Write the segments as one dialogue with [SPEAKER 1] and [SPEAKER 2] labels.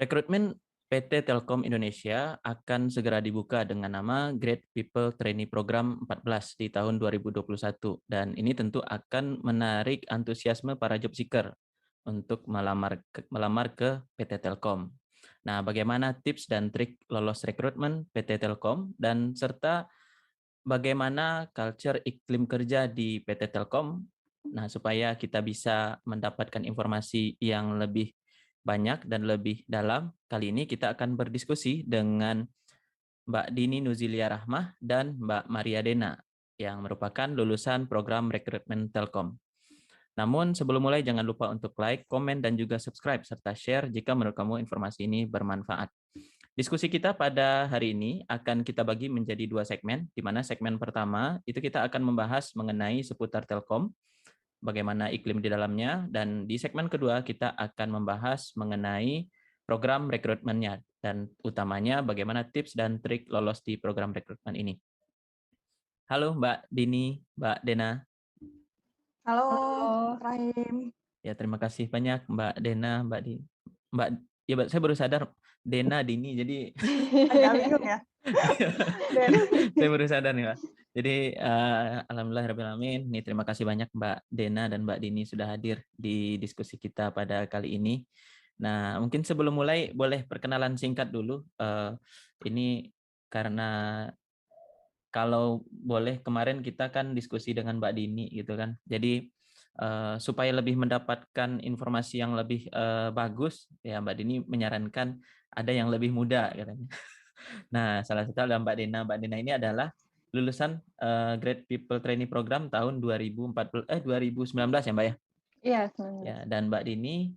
[SPEAKER 1] Rekrutmen PT Telkom Indonesia akan segera dibuka dengan nama Great People Trainee Program 14 di tahun 2021 dan ini tentu akan menarik antusiasme para job seeker untuk melamar ke PT Telkom. Nah, bagaimana tips dan trik lolos rekrutmen PT Telkom dan serta bagaimana culture iklim kerja di PT Telkom. Nah, supaya kita bisa mendapatkan informasi yang lebih banyak dan lebih dalam, kali ini kita akan berdiskusi dengan Mbak Dini Nuzilia Rahmah dan Mbak Maria Dena yang merupakan lulusan program rekrutmen Telkom. Namun sebelum mulai jangan lupa untuk like, komen, dan juga subscribe serta share jika menurut kamu informasi ini bermanfaat. Diskusi kita pada hari ini akan kita bagi menjadi 2 segmen, di mana segmen pertama itu kita akan membahas mengenai seputar Telkom, bagaimana iklim di dalamnya, dan di segmen kedua kita akan membahas mengenai program rekrutmennya, dan utamanya bagaimana tips dan trik lolos di program rekrutmen ini. Halo Mbak Dini, Mbak Dena.
[SPEAKER 2] Halo,
[SPEAKER 3] Halo.
[SPEAKER 2] Mas Rahim.
[SPEAKER 1] Ya, terima kasih banyak Mbak Dena, Mbak Dini. Mbak, ya Mbak, saya baru sadar Dena Dini, jadi
[SPEAKER 2] Agak bingung ya. Dan
[SPEAKER 1] saya baru sadar nih Mbak. Jadi alhamdulillahirrahmanirrahim. Nih, terima kasih banyak Mbak Dena dan Mbak Dini sudah hadir di diskusi kita pada kali ini. Nah, mungkin sebelum mulai boleh perkenalan singkat dulu. Ini karena kalau boleh kemarin kita kan diskusi dengan Mbak Dini gitu kan. Jadi supaya lebih mendapatkan informasi yang lebih bagus, ya Mbak Dini menyarankan ada yang lebih muda katanya. Nah, salah satu adalah Mbak Dena. Mbak Dena ini adalah lulusan Great People Trainee Program tahun 2019 ya Mbak ya?
[SPEAKER 3] Iya,
[SPEAKER 1] Ya, dan Mbak Dini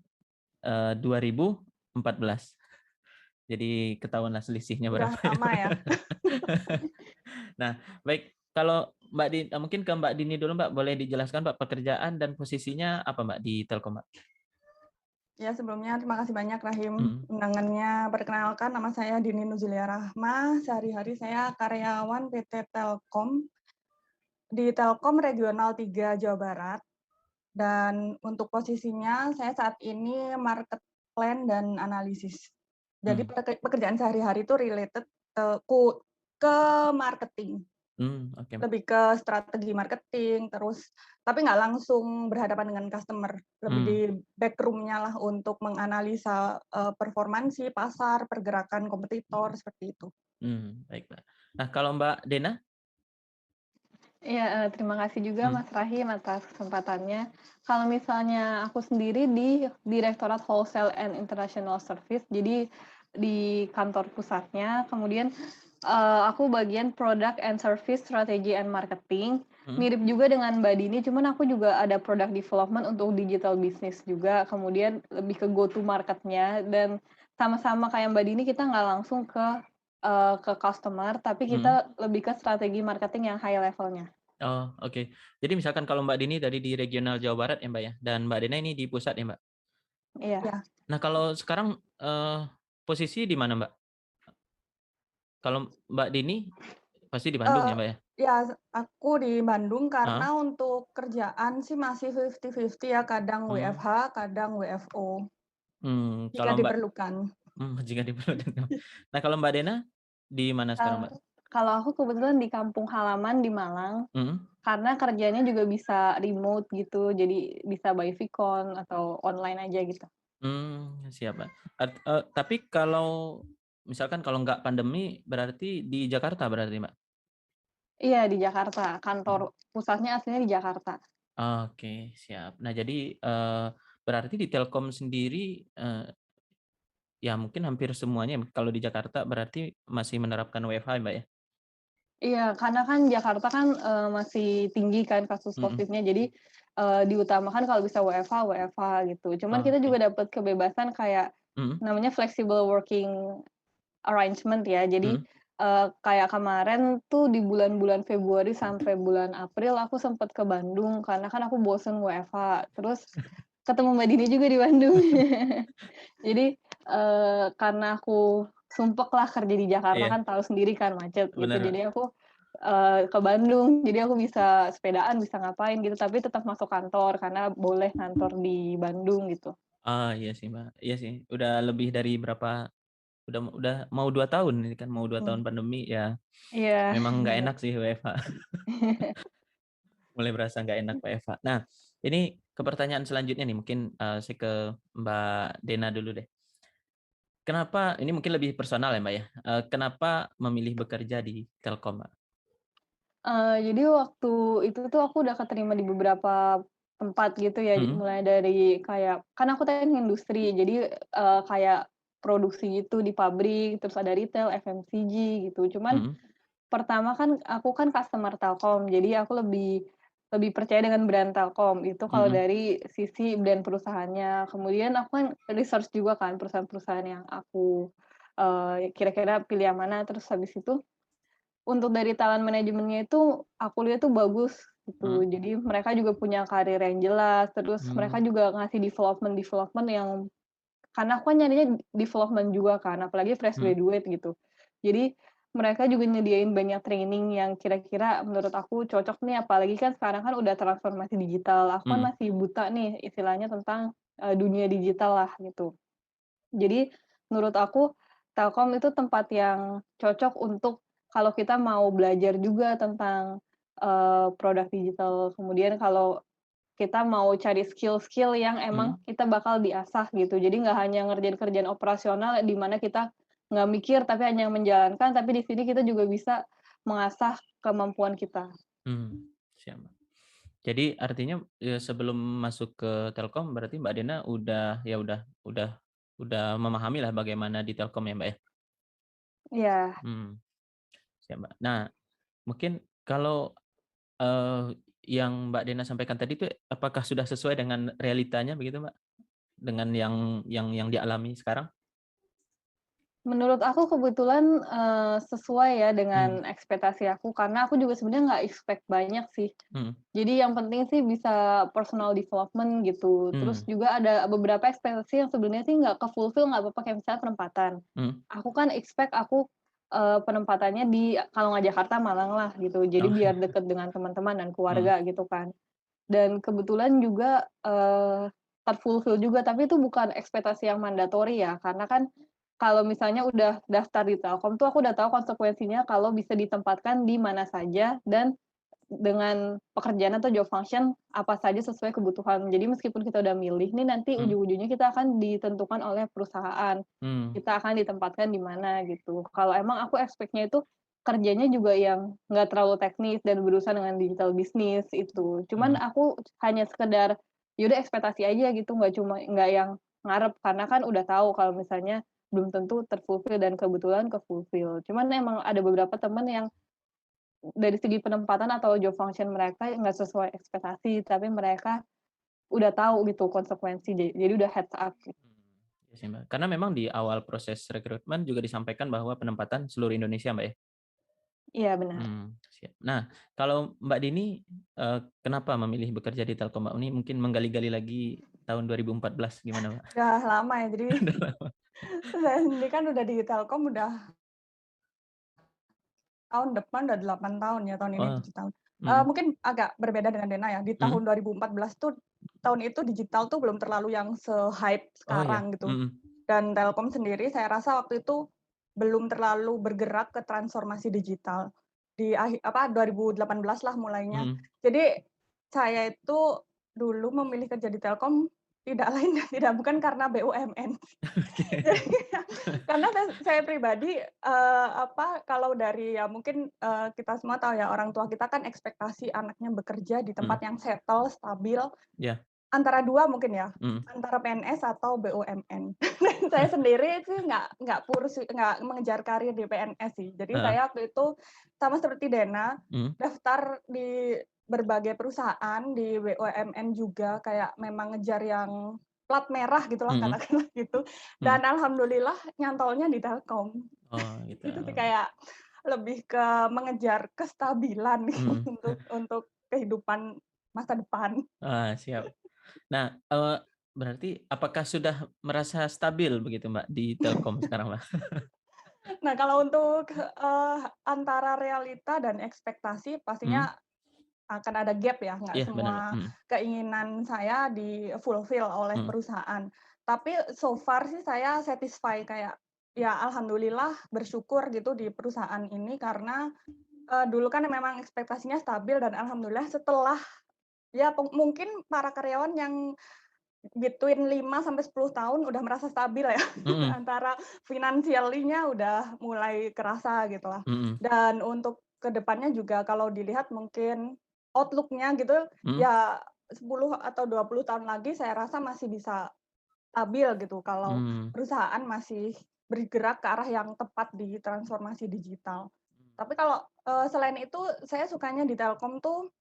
[SPEAKER 1] 2014. Jadi ketahuanlah selisihnya
[SPEAKER 2] udah
[SPEAKER 1] berapa.
[SPEAKER 2] lama ya.
[SPEAKER 1] Nah, baik. Kalau Mbak Dini, mungkin ke Mbak Dini dulu Mbak, boleh dijelaskan Mbak pekerjaan dan posisinya apa Mbak di Telkom Mbak?
[SPEAKER 2] Ya, sebelumnya terima kasih banyak Rahim
[SPEAKER 1] Mm.
[SPEAKER 2] undangannya. Perkenalkan, nama saya Dini Nuzilia Rahmah. Sehari-hari saya karyawan PT Telkom di Telkom Regional 3 Jawa Barat. Dan untuk posisinya saya saat ini market plan dan analisis. Jadi pekerjaan sehari-hari itu related ke marketing.
[SPEAKER 1] Oke.
[SPEAKER 2] Lebih ke strategi marketing, terus tapi nggak langsung berhadapan dengan customer, lebih di backroom-nya lah untuk menganalisa performansi pasar, pergerakan kompetitor, seperti itu.
[SPEAKER 1] Baik Mbak. Nah, kalau Mbak Dena?
[SPEAKER 3] Iya, terima kasih juga Mas Rahim atas kesempatannya. Kalau misalnya aku sendiri di Direktorat Wholesale and International Service, jadi di kantor pusatnya, kemudian aku bagian Product and Service Strategy and Marketing, mirip juga dengan Mbak Dini, cuman aku juga ada Product Development untuk digital business juga, kemudian lebih ke go to market-nya, dan sama-sama kayak Mbak Dini kita nggak langsung ke customer, tapi kita lebih ke strategi marketing yang high level-nya.
[SPEAKER 1] Oh, oke. Jadi misalkan kalau Mbak Dini tadi di regional Jawa Barat ya Mbak ya, dan Mbak Dena ini di pusat ya Mbak?
[SPEAKER 3] Iya.
[SPEAKER 2] Ya.
[SPEAKER 1] Nah, kalau sekarang posisi di mana Mbak? Kalau Mbak Dini pasti di Bandung ya Mbak ya?
[SPEAKER 2] Ya, aku di Bandung karena untuk kerjaan sih masih 50-50 ya, kadang WFH, kadang WFO, jika
[SPEAKER 1] Kalau Mbak
[SPEAKER 2] diperlukan.
[SPEAKER 1] jika diperlukan. Nah, kalau Mbak Dena di mana sekarang Mbak?
[SPEAKER 3] Kalau aku kebetulan di kampung halaman di Malang, karena kerjanya juga bisa remote gitu, jadi bisa by Vicon atau online aja gitu.
[SPEAKER 1] Siap Mbak. Tapi kalau misalkan kalau nggak pandemi berarti di Jakarta berarti Mbak?
[SPEAKER 3] Iya, di Jakarta. Kantor pusatnya aslinya di Jakarta.
[SPEAKER 1] Oke, siap. Nah, jadi berarti di Telkom sendiri ya mungkin hampir semuanya kalau di Jakarta berarti masih menerapkan WFH Mbak ya?
[SPEAKER 3] Iya, karena kan Jakarta kan masih tinggi kan kasus COVID-nya, jadi diutamakan kalau bisa WFH gitu. Cuman kita juga dapat kebebasan kayak namanya flexible working arrangement ya. Jadi kayak kemarin tuh di bulan-bulan Februari sampai bulan April aku sempat ke Bandung karena kan aku bosen WFH. Terus ketemu Mbak Dini juga di Bandung. Jadi karena aku sumpek lah kerja di Jakarta kan tahu sendiri kan macet gitu.
[SPEAKER 1] Benar.
[SPEAKER 3] Jadi aku ke Bandung. Jadi aku bisa sepedaan, bisa ngapain gitu. Tapi tetap masuk kantor karena boleh kantor di Bandung gitu.
[SPEAKER 1] Iya sih, Mbak. Iya sih, udah lebih dari berapa udah mau 2 tahun ini kan, mau 2 tahun
[SPEAKER 2] Hmm.
[SPEAKER 1] pandemi ya,
[SPEAKER 3] Iya,
[SPEAKER 1] memang nggak
[SPEAKER 3] bener.
[SPEAKER 1] enak sih WFH. Mulai berasa nggak enak WFH. Nah, ini ke pertanyaan selanjutnya nih, mungkin, saya ke Mbak Dena dulu deh. Kenapa ini mungkin lebih personal ya, Mbak, ya, kenapa memilih bekerja di Telkom, Mbak?
[SPEAKER 3] Jadi waktu itu tuh aku udah keterima di beberapa tempat gitu ya,
[SPEAKER 1] Mhm,
[SPEAKER 3] mulai dari kayak kan aku teknik industri, jadi, kayak produksi gitu di pabrik, terus ada retail, FMCG gitu. Cuman
[SPEAKER 1] mhm,
[SPEAKER 3] pertama kan aku kan customer Telkom, jadi aku lebih lebih percaya dengan brand Telkom, itu kalau
[SPEAKER 1] mhm,
[SPEAKER 3] dari sisi brand perusahaannya. Kemudian aku kan research juga kan perusahaan-perusahaan yang aku, kira-kira pilih yang mana, terus habis itu untuk dari talent manajemennya itu, aku lihat tuh bagus gitu.
[SPEAKER 1] mhm,
[SPEAKER 3] Jadi mereka juga punya karir yang jelas, terus mereka
[SPEAKER 1] mmm,
[SPEAKER 3] juga ngasih development-development yang karena aku kan nyarinya development juga kan, apalagi fresh
[SPEAKER 1] mhm,
[SPEAKER 3] graduate gitu. Jadi mereka juga nyediain banyak training yang kira-kira menurut aku cocok nih, apalagi kan sekarang kan udah transformasi digital. Aku kan
[SPEAKER 1] mhm,
[SPEAKER 3] masih buta nih istilahnya tentang, dunia digital lah gitu. Jadi menurut aku, Telkom itu tempat yang cocok untuk kalau kita mau belajar juga tentang, produk digital. Kemudian kalau kita mau cari skill-skill yang
[SPEAKER 1] mhm,
[SPEAKER 3] emang kita bakal diasah gitu. Jadi nggak hanya ngerjain kerjaan operasional di mana kita nggak mikir tapi hanya menjalankan, tapi di sini kita juga bisa mengasah kemampuan kita.
[SPEAKER 1] siap, Mbak. Jadi artinya, sebelum masuk ke Telkom berarti Mbak Dena udah ya udah memahami lah bagaimana di Telkom ya, Mbak, ya?
[SPEAKER 3] Iya.
[SPEAKER 1] Mmm, siap, Mbak. Nah, mungkin kalau, yang Mbak Dena sampaikan tadi itu apakah sudah sesuai dengan realitanya begitu, Mbak? Dengan yang dialami sekarang?
[SPEAKER 3] Menurut aku kebetulan, sesuai ya
[SPEAKER 1] Mmm,
[SPEAKER 3] dengan ekspektasi aku, karena aku juga sebenarnya nggak expect banyak sih.
[SPEAKER 1] mhm,
[SPEAKER 3] Jadi yang penting sih bisa personal development gitu. Terus
[SPEAKER 1] mmm,
[SPEAKER 3] juga ada beberapa ekspektasi yang sebenarnya sih nggak ke-fulfill, nggak apa-apa, kayak misalnya penempatan.
[SPEAKER 1] mhm.
[SPEAKER 3] Aku kan expect aku, penempatannya di kalau nggak Jakarta, Malang lah gitu. Jadi
[SPEAKER 1] Oh,
[SPEAKER 3] biar deket dengan teman-teman dan
[SPEAKER 1] mhm,
[SPEAKER 3] keluarga gitu kan. Dan kebetulan juga, ter-fulfill juga, tapi itu bukan ekspektasi yang mandatori ya, karena kan kalau misalnya udah daftar di Telkom tuh aku udah tahu konsekuensinya kalau bisa ditempatkan di mana saja dan dengan pekerjaan atau job function apa saja sesuai kebutuhan. Jadi meskipun kita udah milih nih, nanti
[SPEAKER 1] mhm,
[SPEAKER 3] ujung-ujungnya kita akan ditentukan oleh perusahaan,
[SPEAKER 1] mmm,
[SPEAKER 3] kita akan ditempatkan di mana gitu. Kalau emang aku expect-nya itu kerjanya juga yang nggak terlalu teknis dan berurusan dengan digital bisnis itu. Cuman
[SPEAKER 1] mmm,
[SPEAKER 3] aku hanya sekedar, ya udah ekspektasi aja gitu, nggak yang ngarep, karena kan udah tahu kalau misalnya belum tentu ter-fulfill dan kebetulan ke-fulfill. Cuman emang ada beberapa temen yang dari segi penempatan atau job function mereka nggak sesuai ekspektasi, tapi mereka udah tahu gitu konsekuensi, jadi udah heads up gitu.
[SPEAKER 1] iya sih, Mbak. Karena memang di awal proses rekrutmen juga disampaikan bahwa penempatan seluruh Indonesia, Mbak, ya?
[SPEAKER 3] Iya benar.
[SPEAKER 1] Siap. Nah, kalau Mbak Dini, kenapa memilih bekerja di Telkom, Mbak? Ini mungkin menggali-gali lagi tahun 2014 gimana, Mbak?
[SPEAKER 2] Udah lama ya, jadi
[SPEAKER 1] Udah lama.
[SPEAKER 2] saya sendiri kan udah di Telkom udah tahun depan udah 8 tahun ya, tahun ini
[SPEAKER 1] Oh,
[SPEAKER 2] 7 tahun.
[SPEAKER 1] mhm,
[SPEAKER 2] Mungkin agak berbeda dengan Dena ya, di
[SPEAKER 1] mhm.
[SPEAKER 2] tahun 2014 tuh, tahun itu digital tuh belum terlalu yang se-hype
[SPEAKER 1] Oh, iya?
[SPEAKER 2] sekarang gitu.
[SPEAKER 1] Mhm,
[SPEAKER 2] Dan Telkom sendiri saya rasa waktu itu belum terlalu bergerak ke transformasi digital. Di 2018 lah mulainya.
[SPEAKER 1] mhm.
[SPEAKER 2] Jadi saya itu dulu memilih kerja di Telkom tidak lain dan tidak bukan karena BUMN.
[SPEAKER 1] Oke.
[SPEAKER 2] Jadi karena saya pribadi, kalau dari ya mungkin, kita semua tahu ya orang tua kita kan ekspektasi anaknya bekerja di tempat
[SPEAKER 1] Mhm,
[SPEAKER 2] yang settle, stabil,
[SPEAKER 1] iya,
[SPEAKER 2] antara 2 mungkin ya,
[SPEAKER 1] mhm.
[SPEAKER 2] antara PNS atau BUMN. Saya sendiri sih nggak mengejar karir di PNS sih. Jadi
[SPEAKER 1] Heeh,
[SPEAKER 2] saya waktu itu sama seperti Dena,
[SPEAKER 1] mhm,
[SPEAKER 2] daftar di berbagai perusahaan, di BUMN juga, kayak memang ngejar yang plat merah gitulah
[SPEAKER 1] mhm,
[SPEAKER 2] katakanlah gitu,
[SPEAKER 1] mhm.
[SPEAKER 2] dan alhamdulillah nyantolnya di Telkom.
[SPEAKER 1] Oh, gitu.
[SPEAKER 2] Itu sih kayak lebih ke mengejar kestabilan
[SPEAKER 1] Mhm.
[SPEAKER 2] untuk kehidupan masa depan.
[SPEAKER 1] Ah, siap. Nah, berarti apakah sudah merasa stabil begitu, Mbak, di Telkom sekarang, Mbak?
[SPEAKER 2] Nah, kalau untuk, antara realita dan ekspektasi
[SPEAKER 1] Mhm,
[SPEAKER 2] pastinya akan ada gap ya, nggak
[SPEAKER 1] iya benar, Mbak,
[SPEAKER 2] semua
[SPEAKER 1] mhm,
[SPEAKER 2] keinginan saya di-fulfill oleh
[SPEAKER 1] mhm,
[SPEAKER 2] perusahaan. Tapi so far sih saya satisfy, kayak, ya alhamdulillah bersyukur gitu di perusahaan ini karena, dulu kan memang ekspektasinya stabil dan alhamdulillah setelah ya mungkin para karyawan yang between 5 sampai 10 tahun udah merasa stabil ya,
[SPEAKER 1] Mhm,
[SPEAKER 2] antara financially-nya udah mulai kerasa gitulah.
[SPEAKER 1] mhm,
[SPEAKER 2] Dan untuk ke depannya juga kalau dilihat mungkin outlook-nya gitu,
[SPEAKER 1] mhm,
[SPEAKER 2] ya 10 atau 20 tahun lagi saya rasa masih bisa stabil gitu kalau
[SPEAKER 1] mmm,
[SPEAKER 2] perusahaan masih bergerak ke arah yang tepat di transformasi digital. Tapi kalau, selain itu saya sukanya di Telkom tuh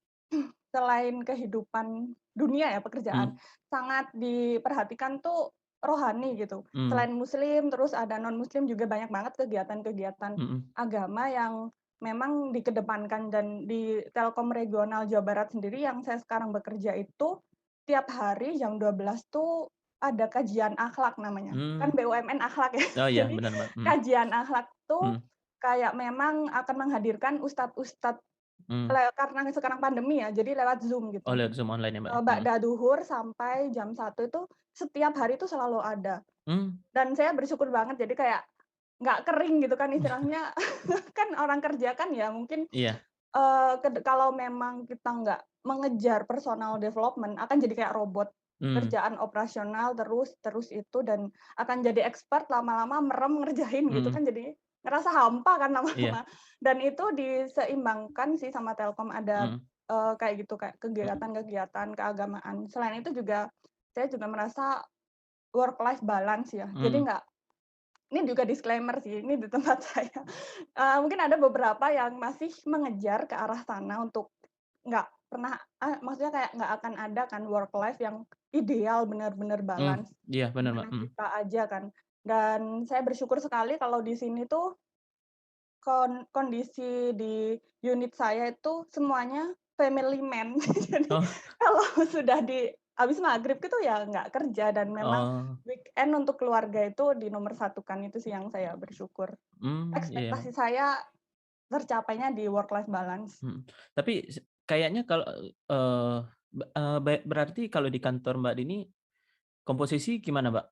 [SPEAKER 2] selain kehidupan dunia ya, pekerjaan,
[SPEAKER 1] mhm,
[SPEAKER 2] sangat diperhatikan tuh rohani gitu.
[SPEAKER 1] mmm,
[SPEAKER 2] Selain muslim, terus ada non-muslim juga banyak banget kegiatan-kegiatan
[SPEAKER 1] mhm.
[SPEAKER 2] agama yang memang dikedepankan dan di Telkom Regional Jawa Barat sendiri yang saya sekarang bekerja itu, tiap hari jam 12 tuh ada kajian akhlak namanya.
[SPEAKER 1] Mmm,
[SPEAKER 2] Kan BUMN akhlak ya.
[SPEAKER 1] oh iya
[SPEAKER 2] Jadi
[SPEAKER 1] benar Mbak,
[SPEAKER 2] kajian akhlak tuh
[SPEAKER 1] mhm,
[SPEAKER 2] kayak memang akan menghadirkan ustad-ustad
[SPEAKER 1] mmm.
[SPEAKER 2] karena sekarang pandemi ya, jadi lewat Zoom
[SPEAKER 1] Oh
[SPEAKER 2] gitu.
[SPEAKER 1] lewat Zoom online ya Mbak ya? Mhm,
[SPEAKER 2] Ba'da duhur sampai jam 1 itu setiap hari itu selalu ada.
[SPEAKER 1] mmm,
[SPEAKER 2] Dan saya bersyukur banget jadi kayak nggak kering gitu kan istilahnya. Kan orang kerja kan ya mungkin,
[SPEAKER 1] iya,
[SPEAKER 2] kalau memang kita nggak mengejar personal development akan jadi kayak robot.
[SPEAKER 1] mmm,
[SPEAKER 2] Kerjaan operasional terus terus itu dan akan jadi expert lama-lama merem ngerjain gitu
[SPEAKER 1] mhm,
[SPEAKER 2] kan jadi ngerasa hampa kan
[SPEAKER 1] iya,
[SPEAKER 2] lama-lama. Dan itu diseimbangkan sih sama Telkom ada,
[SPEAKER 1] mhm,
[SPEAKER 2] kayak gitu, kayak kegiatan-kegiatan keagamaan. Selain itu juga saya juga merasa work life balance ya. Jadi
[SPEAKER 1] mmm,
[SPEAKER 2] nggak ini juga disclaimer sih, ini di tempat saya, mungkin ada beberapa yang masih mengejar ke arah sana untuk nggak pernah maksudnya kayak nggak akan ada kan work life yang ideal benar-benar
[SPEAKER 1] mmm,
[SPEAKER 2] balance,
[SPEAKER 1] iya
[SPEAKER 2] di
[SPEAKER 1] bener Mbak,
[SPEAKER 2] mana
[SPEAKER 1] mhm,
[SPEAKER 2] kita aja kan. Dan saya bersyukur sekali kalau di sini tuh kondisi di unit saya itu semuanya family man. Jadi
[SPEAKER 1] oh
[SPEAKER 2] kalau sudah habis maghrib itu ya nggak kerja dan memang
[SPEAKER 1] oh,
[SPEAKER 2] weekend untuk keluarga itu dinomorsatukan, itu sih yang saya bersyukur.
[SPEAKER 1] iya iya,
[SPEAKER 2] Ekspektasi saya tercapainya di work life balance.
[SPEAKER 1] mhm. Tapi kayaknya kalau, berarti kalau di kantor Mbak ini komposisi gimana Mbak?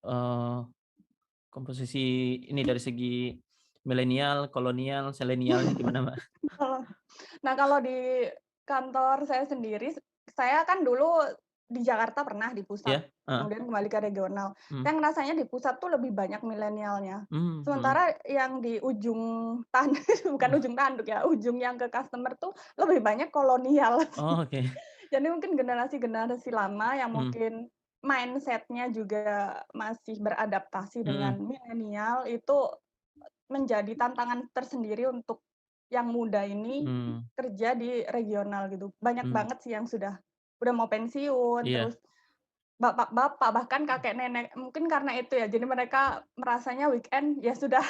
[SPEAKER 1] Komposisi ini dari segi milenial, kolonial, selenialnya gimana Mbak?
[SPEAKER 2] Nah, kalau di kantor saya sendiri, saya kan dulu di Jakarta pernah di pusat,
[SPEAKER 1] Iya? Heeh,
[SPEAKER 2] kemudian kembali ke regional.
[SPEAKER 1] mhm,
[SPEAKER 2] Saya ngerasanya di pusat tuh lebih banyak milenialnya.
[SPEAKER 1] mhm,
[SPEAKER 2] Sementara yang di ujung tanduk, bukan
[SPEAKER 1] oh
[SPEAKER 2] ujung tanduk ya, ujung yang ke customer tuh lebih banyak kolonial.
[SPEAKER 1] oh oke,
[SPEAKER 2] Jadi mungkin generasi-generasi lama yang
[SPEAKER 1] mhm,
[SPEAKER 2] mungkin mindset-nya juga masih beradaptasi dengan
[SPEAKER 1] mhm,
[SPEAKER 2] milenial, itu menjadi tantangan tersendiri untuk yang muda ini
[SPEAKER 1] mmm,
[SPEAKER 2] kerja di regional gitu. Banyak
[SPEAKER 1] mmm,
[SPEAKER 2] banget sih yang udah mau pensiun,
[SPEAKER 1] iya,
[SPEAKER 2] terus bapak-bapak, bahkan kakek nenek, mungkin karena itu ya, jadi mereka merasanya weekend ya sudah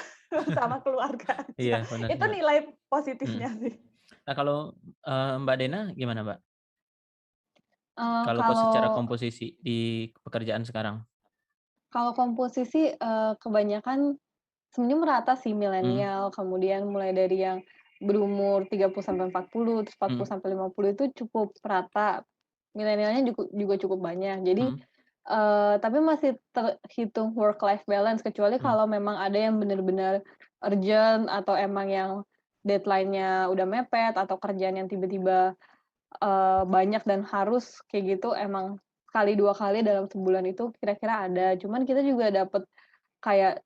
[SPEAKER 2] sama keluarga
[SPEAKER 1] iya
[SPEAKER 2] aja.
[SPEAKER 1] benar sih
[SPEAKER 2] Itu
[SPEAKER 1] Mbak,
[SPEAKER 2] nilai
[SPEAKER 1] mhm.
[SPEAKER 2] positifnya sih.
[SPEAKER 1] Nah kalau, Mbak Dena gimana Mbak? Kalau secara
[SPEAKER 3] Kalau
[SPEAKER 1] komposisi di pekerjaan sekarang?
[SPEAKER 3] kalau komposisi, kebanyakan sebenarnya merata sih
[SPEAKER 1] Mhm,
[SPEAKER 3] milenial, kemudian mulai dari yang berumur 30 sampai 40, terus 40
[SPEAKER 1] mhm,
[SPEAKER 3] sampai 50 itu cukup rata. Milenialnya juga cukup banyak. Jadi,
[SPEAKER 1] mhm,
[SPEAKER 3] tapi masih terhitung work life balance, kecuali
[SPEAKER 1] mhm,
[SPEAKER 3] kalau memang ada yang benar-benar urgent atau emang yang deadline-nya udah mepet atau kerjaan yang tiba-tiba, banyak dan harus kayak gitu, emang sekali, 2 kali dalam sebulan itu kira-kira ada. Cuman kita juga dapet kayak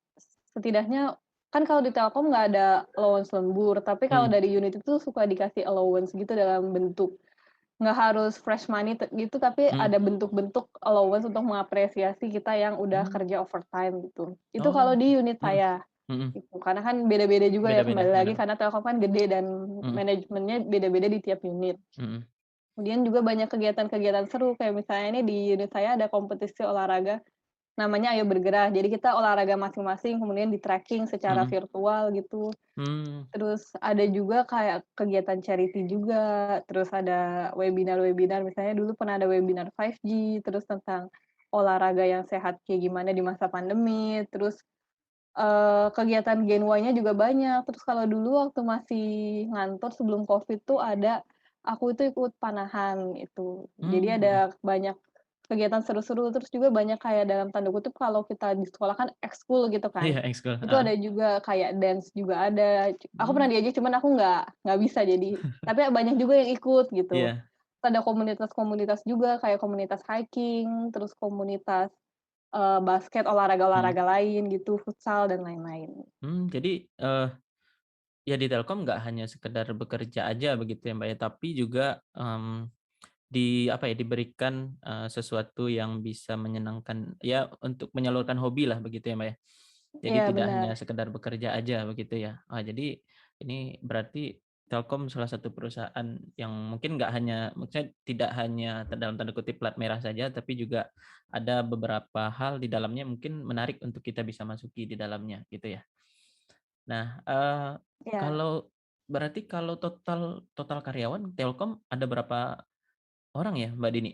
[SPEAKER 3] setidaknya kan kalau di Telkom nggak ada allowance lembur, tapi kalau
[SPEAKER 1] mhm,
[SPEAKER 3] dari unit itu suka dikasih allowance gitu dalam bentuk nggak harus fresh money gitu, tapi
[SPEAKER 1] mhm,
[SPEAKER 3] ada bentuk-bentuk allowance untuk mengapresiasi kita yang udah
[SPEAKER 1] mmm,
[SPEAKER 3] kerja overtime gitu. Itu kalau
[SPEAKER 1] oh,
[SPEAKER 3] di unit
[SPEAKER 1] mhm,
[SPEAKER 3] saya,
[SPEAKER 1] mhm,
[SPEAKER 3] gitu. Karena kan beda-beda juga ya,
[SPEAKER 1] beda-beda,
[SPEAKER 3] kembali lagi
[SPEAKER 1] bener,
[SPEAKER 3] karena Telkom kan gede dan
[SPEAKER 1] mhm,
[SPEAKER 3] manajemennya beda-beda di tiap unit.
[SPEAKER 1] mhm,
[SPEAKER 3] Kemudian juga banyak kegiatan-kegiatan seru, kayak misalnya ini di unit saya ada kompetisi olahraga namanya Ayo Bergerak. Jadi kita olahraga masing-masing, kemudian di-tracking secara
[SPEAKER 1] mhm,
[SPEAKER 3] virtual gitu.
[SPEAKER 1] mmm,
[SPEAKER 3] Terus ada juga kayak kegiatan charity juga, terus ada webinar-webinar, misalnya dulu pernah ada webinar 5G, terus tentang olahraga yang sehat kayak gimana di masa pandemi, terus, kegiatan Gen Y-nya juga banyak. Terus kalau dulu waktu masih ngantor sebelum Covid tuh ada, aku itu ikut panahan itu. Jadi
[SPEAKER 1] mmm,
[SPEAKER 3] ada
[SPEAKER 1] mhm,
[SPEAKER 3] banyak kegiatan seru-seru, terus juga banyak kayak dalam tanda kutip kalau kita di sekolah kan ekskul gitu kan.
[SPEAKER 1] Iya, ekskul,
[SPEAKER 3] Itu
[SPEAKER 1] heeh.
[SPEAKER 3] ada juga kayak dance juga ada. Aku
[SPEAKER 1] Mmm,
[SPEAKER 3] pernah diajak cuman aku nggak bisa jadi. Tapi banyak juga yang ikut gitu.
[SPEAKER 1] iya,
[SPEAKER 3] Ada komunitas-komunitas juga kayak komunitas hiking, terus komunitas, basket,
[SPEAKER 1] mhm.
[SPEAKER 3] olahraga-olahraga lain gitu, futsal dan lain-lain.
[SPEAKER 1] Jadi, ya di Telkom nggak hanya sekedar bekerja aja begitu ya, Mbak, ya, tapi juga, apa ya, diberikan, sesuatu yang bisa menyenangkan ya untuk menyalurkan hobi lah begitu ya, Mbak, ya? Jadi
[SPEAKER 3] Iya
[SPEAKER 1] tidak hanya
[SPEAKER 3] benar.
[SPEAKER 1] sekedar bekerja aja begitu ya? Jadi ini berarti Telkom salah satu perusahaan yang mungkin nggak hanya maksudnya tidak hanya dalam tanda kutip "plat merah" saja, tapi juga ada beberapa hal di dalamnya mungkin menarik untuk kita bisa masuki di dalamnya gitu ya? Nah,
[SPEAKER 3] Iya,
[SPEAKER 1] kalau berarti kalau total total karyawan Telkom ada berapa orang ya, Mbak Dini?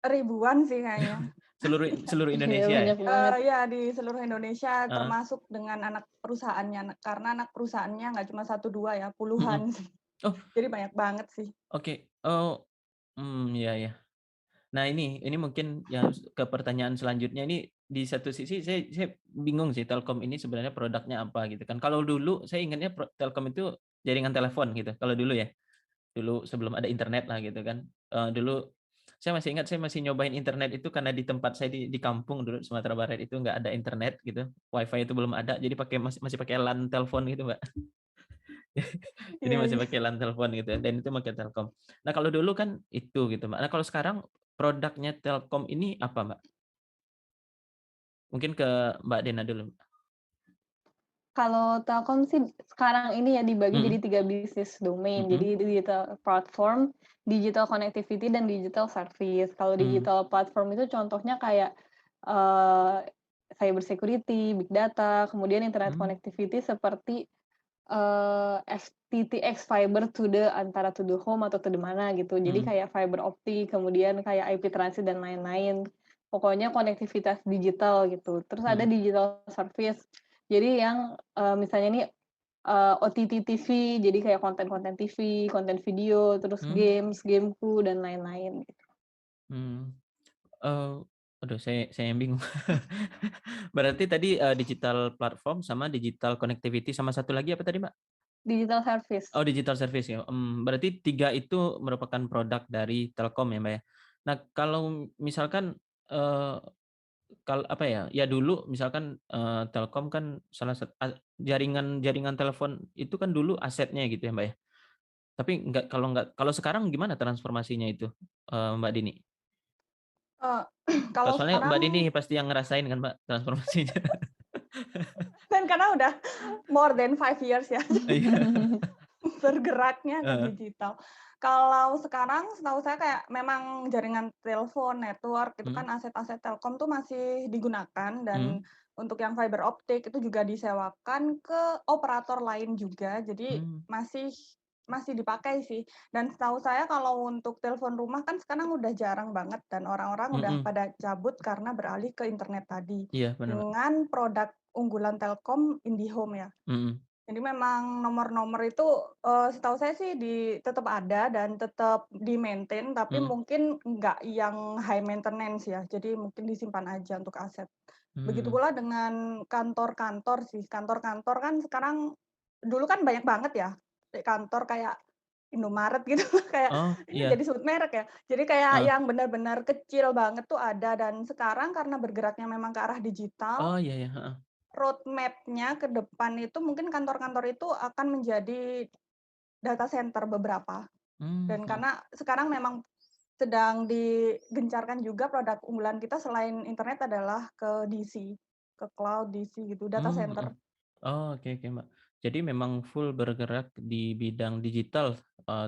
[SPEAKER 2] Ribuan sih kayaknya.
[SPEAKER 1] Seluruh seluruh
[SPEAKER 3] iya
[SPEAKER 1] Indonesia ya?
[SPEAKER 3] banyak banget.
[SPEAKER 2] Ya di seluruh Indonesia
[SPEAKER 1] Heeh,
[SPEAKER 2] termasuk dengan anak perusahaannya, karena anak perusahaannya nggak cuma satu 2 ya, puluhan
[SPEAKER 1] mhm.
[SPEAKER 2] sih.
[SPEAKER 1] Oh,
[SPEAKER 2] Jadi banyak banget sih.
[SPEAKER 1] oke. Oh, iya iya. Nah ini mungkin yang ke pertanyaan selanjutnya ini, di satu sisi saya bingung sih Telkom ini sebenarnya produknya apa gitu kan. Kalau dulu saya ingatnya Telkom itu jaringan telepon gitu, kalau dulu ya. Dulu sebelum ada internet lah gitu kan. Dulu saya masih ingat saya masih nyobain internet itu karena di tempat saya di kampung dulu Sumatera Barat itu nggak ada internet gitu, WiFi itu belum ada, jadi masih masih pakai LAN telepon gitu, Mbak. Jadi
[SPEAKER 2] Iya
[SPEAKER 1] masih
[SPEAKER 2] iya.
[SPEAKER 1] pakai LAN telepon gitu ya, dan itu pakai Telkom. Nah kalau dulu kan itu gitu, Mbak. Nah kalau sekarang produknya Telkom ini apa, Mbak? Mungkin ke Mbak Dena dulu.
[SPEAKER 3] Kalau Telkom sih sekarang ini ya dibagi jadi
[SPEAKER 1] Mhm
[SPEAKER 3] 3 bisnis domain.
[SPEAKER 1] mhm,
[SPEAKER 3] Jadi digital platform, digital connectivity, dan digital service. Kalau
[SPEAKER 1] mmm,
[SPEAKER 3] digital platform itu contohnya kayak, eee, cyber security, big data, kemudian internet
[SPEAKER 1] mmm,
[SPEAKER 3] connectivity seperti, FTTX, fiber to the antara to the home atau to the mana gitu. Jadi
[SPEAKER 1] mhm,
[SPEAKER 3] kayak fiber optik, kemudian kayak IP transit dan lain-lain. Pokoknya konektivitas digital gitu. Terus ada
[SPEAKER 1] mhm,
[SPEAKER 3] digital service. Jadi yang, misalnya nih, OTT TV, jadi kayak konten-konten TV, konten video, terus
[SPEAKER 1] mmm,
[SPEAKER 3] games, Gameku, dan lain-lain gitu.
[SPEAKER 1] mmm. Eee, aduh saya yang bingung. Berarti tadi, digital platform sama digital connectivity sama satu lagi apa tadi, Mbak?
[SPEAKER 3] Digital service.
[SPEAKER 1] Oh, digital service ya, berarti 3 itu merupakan produk dari Telkom ya, Mbak, ya. Nah, kalau misalkan, eee, apa ya, ya dulu misalkan, Telkom kan jaringan jaringan telepon itu kan dulu asetnya gitu ya, Mbak, ya. Tapi kalau sekarang gimana transformasinya itu, Mbak Dini?
[SPEAKER 2] Eee, kalau
[SPEAKER 1] Soalnya Mbak Dini
[SPEAKER 2] sekarang
[SPEAKER 1] pasti yang ngerasain kan, Mbak, transformasinya.
[SPEAKER 2] kan karena udah more than 5 years ya.
[SPEAKER 1] Iya,
[SPEAKER 2] Bergeraknya ke
[SPEAKER 1] heeh,
[SPEAKER 2] digital. Kalau sekarang setahu saya kayak memang jaringan telepon, network itu
[SPEAKER 1] mhm,
[SPEAKER 2] kan aset-aset Telkom tuh masih digunakan dan
[SPEAKER 1] mhm,
[SPEAKER 2] untuk yang fiber optik itu juga disewakan ke operator lain juga. Jadi
[SPEAKER 1] mmm,
[SPEAKER 2] masih masih dipakai sih. Dan setahu saya kalau untuk telepon rumah kan sekarang udah jarang banget dan orang-orang udah
[SPEAKER 1] mhm,
[SPEAKER 2] pada cabut karena beralih ke internet tadi.
[SPEAKER 1] iya bener, Mbak,
[SPEAKER 2] Dengan produk unggulan Telkom IndiHome ya.
[SPEAKER 1] mhm,
[SPEAKER 2] Jadi memang nomor-nomor itu, setahu saya sih tetap ada dan tetap di-maintain, tapi
[SPEAKER 1] mhm,
[SPEAKER 2] mungkin nggak yang high maintenance ya, jadi mungkin disimpan aja untuk aset. Begitu
[SPEAKER 1] mmm,
[SPEAKER 2] pula dengan kantor-kantor sih, kantor-kantor kan sekarang dulu kan banyak banget ya, kantor kayak Indomaret gitu, kayak
[SPEAKER 1] oh,
[SPEAKER 2] ini jadi
[SPEAKER 1] iya,
[SPEAKER 2] sebut merek ya. Jadi kayak
[SPEAKER 1] heeh,
[SPEAKER 2] yang benar-benar kecil banget tuh ada dan sekarang karena bergeraknya memang ke arah digital,
[SPEAKER 1] oh, iya iya, heeh,
[SPEAKER 2] roadmap-nya ke depan itu mungkin kantor-kantor itu akan menjadi data center beberapa.
[SPEAKER 1] mmm,
[SPEAKER 2] Dan
[SPEAKER 1] mhm,
[SPEAKER 2] karena sekarang memang sedang digencarkan juga produk unggulan kita selain internet adalah ke DC, ke cloud DC gitu, data
[SPEAKER 1] mmm, mhm.
[SPEAKER 2] center.
[SPEAKER 1] Oh, oke oke, Mbak. Jadi memang full bergerak di bidang digital,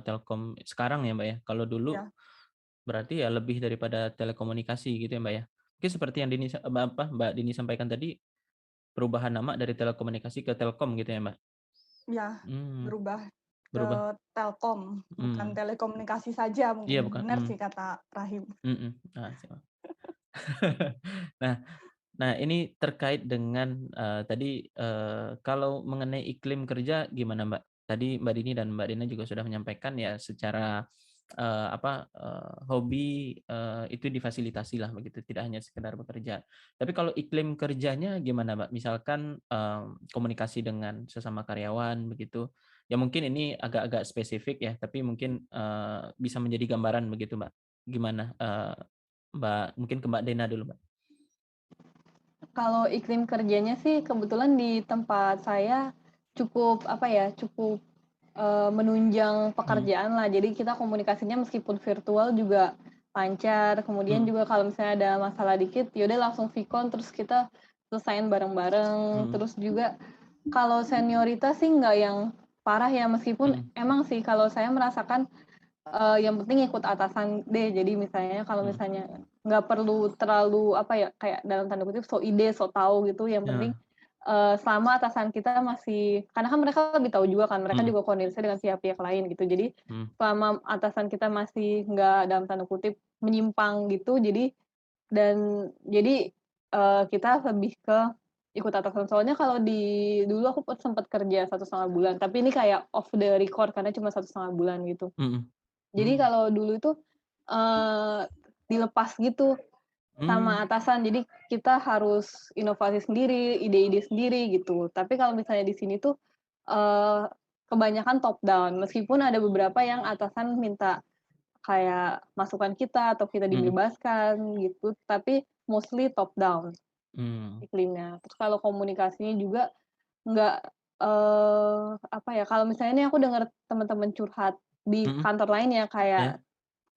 [SPEAKER 1] Telkom sekarang ya, Mbak, ya? Kalau dulu
[SPEAKER 2] Ya,
[SPEAKER 1] berarti ya lebih daripada telekomunikasi gitu ya, Mbak, ya? Mungkin seperti yang Mbak Dini sampaikan tadi, perubahan nama dari telekomunikasi ke Telkom gitu ya, Mbak?
[SPEAKER 2] ya,
[SPEAKER 1] Mmm,
[SPEAKER 2] berubah ke
[SPEAKER 1] berubah,
[SPEAKER 2] Telkom, bukan
[SPEAKER 1] mmm,
[SPEAKER 2] telekomunikasi saja
[SPEAKER 1] iya
[SPEAKER 2] mungkin,
[SPEAKER 1] bukan,
[SPEAKER 2] benar sih kata Rahim.
[SPEAKER 1] siap. Nah nah ini terkait dengan, tadi, kalau mengenai iklim kerja gimana, Mbak? Tadi Mbak Dini dan Mbak Dina juga sudah menyampaikan ya secara hobi itu difasilitasi lah begitu, tidak hanya sekedar bekerja. Tapi kalau iklim kerjanya gimana, Mbak? Misalkan komunikasi dengan sesama karyawan begitu, ya mungkin ini agak-agak spesifik ya, tapi mungkin bisa menjadi gambaran begitu, Mbak. Gimana, Mbak? Mungkin ke Mbak Dena dulu, Mbak.
[SPEAKER 3] Kalau iklim kerjanya sih kebetulan di tempat saya cukup cukup menunjang pekerjaan lah. Jadi kita komunikasinya meskipun virtual juga lancar. Kemudian juga kalau misalnya ada masalah dikit, yaudah langsung vkon terus kita selesain bareng-bareng. Terus juga kalau senioritas sih nggak yang parah ya, meskipun emang sih kalau saya merasakan yang penting ikut atasan deh. Jadi misalnya kalau misalnya nggak perlu terlalu kayak dalam tanda kutip so ide, so tahu gitu. Yang penting selama atasan kita masih, karena kan mereka lebih tahu juga kan, mereka juga koordinasi dengan pihak-pihak lain gitu. Jadi selama atasan kita masih nggak dalam tanda kutip menyimpang gitu, jadi kita lebih ke ikut atasan. Soalnya kalau dulu aku sempat kerja 1,5 bulan, tapi ini kayak off the record karena cuma 1,5 bulan gitu. Jadi kalau dulu itu dilepas gitu sama atasan, jadi kita harus inovasi sendiri, ide-ide sendiri gitu. Tapi kalau misalnya di sini tuh kebanyakan top down, meskipun ada beberapa yang atasan minta kayak masukan kita atau kita dibebaskan gitu, tapi mostly top down iklimnya. Terus kalau komunikasinya juga nggak kalau misalnya ini aku dengar teman-teman curhat di kantor lain ya, kayak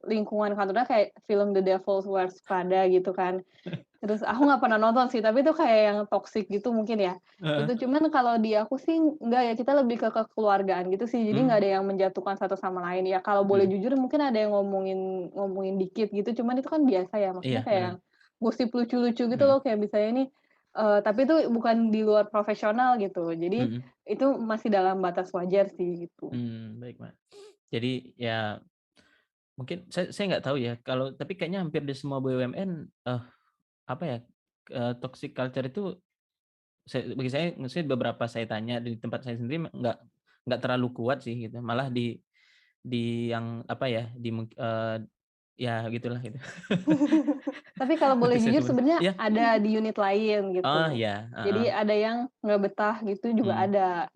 [SPEAKER 3] lingkungan kantornya kayak film The Devil Wears Prada gitu kan. Terus aku nggak pernah nonton sih, tapi itu kayak yang toxic gitu mungkin ya. Itu cuman kalau di aku sih enggak ya, kita lebih ke kekeluargaan gitu sih. Jadi nggak ada yang menjatuhkan satu sama lain. Ya kalau boleh jujur mungkin ada yang ngomongin dikit gitu, cuman itu kan biasa ya. Maksudnya
[SPEAKER 1] Iya,
[SPEAKER 3] kayak
[SPEAKER 1] benar.
[SPEAKER 3] yang gosip lucu-lucu gitu loh, kayak misalnya ini tapi itu bukan di luar profesional gitu. Jadi itu masih dalam batas wajar sih gitu.
[SPEAKER 1] Baik, Mbak. Jadi ya mungkin saya nggak tahu ya, kalau tapi kayaknya hampir di semua BUMN, toxic culture itu bagi saya, maksudnya beberapa saya tanya di tempat saya sendiri nggak terlalu kuat sih gitu. Malah di yang ya gitulah gitu.
[SPEAKER 3] Tapi kalau boleh
[SPEAKER 1] Nanti saya
[SPEAKER 3] jujur
[SPEAKER 1] sebut.
[SPEAKER 3] sebenarnya
[SPEAKER 1] Iya.
[SPEAKER 3] ada di unit lain
[SPEAKER 1] Oh
[SPEAKER 3] gitu.
[SPEAKER 1] ya,
[SPEAKER 3] Jadi ada yang nggak betah gitu juga ada.